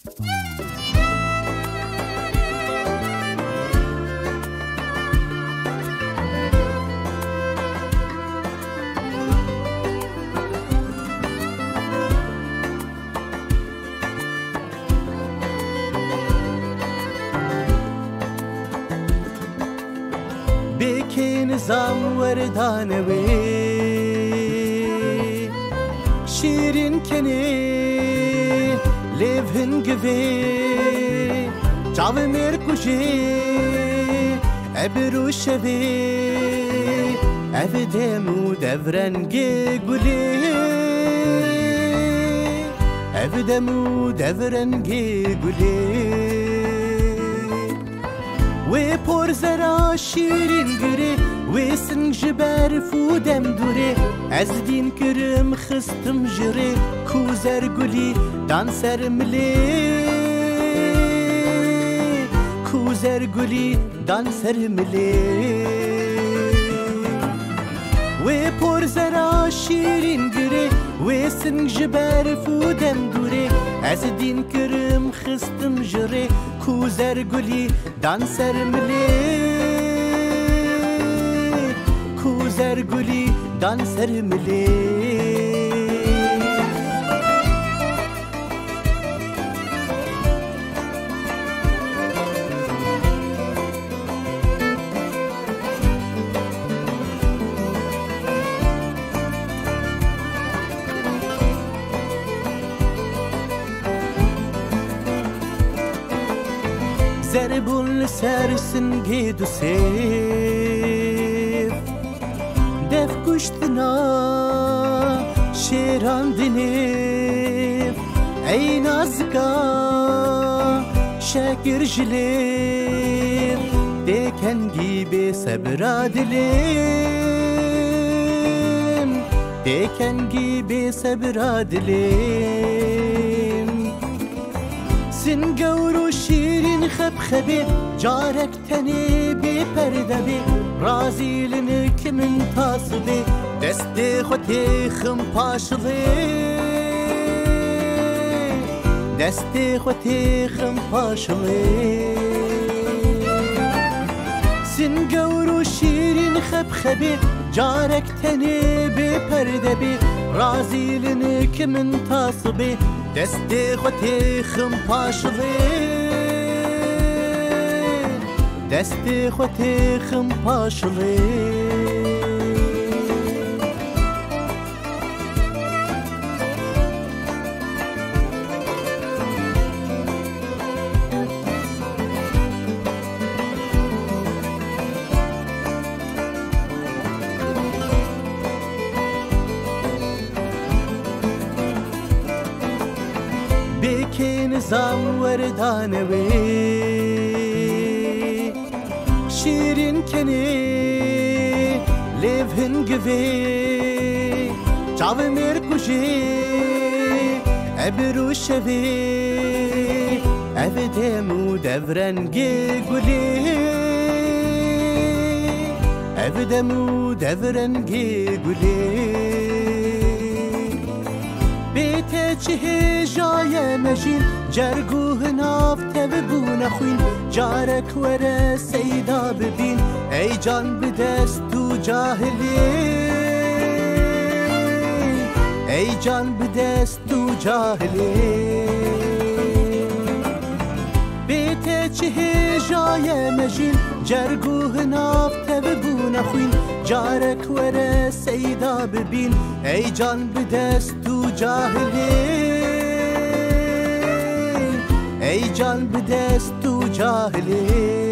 بكي نظام وردانوي شيرين كني ليفهن قفي جعب ميركوشي أبرو شبي أفدمو دفرنجي قولي أفدمو دفرنجي قولي و پرزرا شیرین گره و سنگ برفو دم دوره از دین کرم خستم جره کوزر گلی دانسر ملی کوزر گلی دانسر ملی و پرزرا شیرین گره و سنگ برفو دم دوره از دین کرم خستم جره کوزر گلی دانسر ملی کوزر گلی دانسر ملی زربون لسر سنگید و سیف دف کشتنا شیران دنیف ای نازکا شکر جلیف دیکنگی بی صبرا دلیم دیکنگی بی صبرا دلیم سنگور و شیرین خب خبی جارک تنی بی پرده بی رازی لنک من تاصبی دست خوتی خم پاشلی دست خوتی خم پاشلی سنگور و شیرین خب خبی جارک تنی بی پرده بی رازی لنک من تاصبی دست خوتی خم پاشلی دست خوتی خم پاشلی بكي نظام وردانوي شيرين كني ليفهن قفي جعب ميركوشي أبرو شبي أفدمو دفرنجي قولي أفدمو دفرنجي قولي چه جای مجین جرگوه ناف تببون خوین جارک وره سیدا ببین ای جان بدست تو جاهلی ای جان بدست تو جاهلی بیت چه جای مجین جرگوه ناف تببون خوین جارک وره سیدا ببین ای جان بدست تو جاهلی ای جان بدست تو جاهلی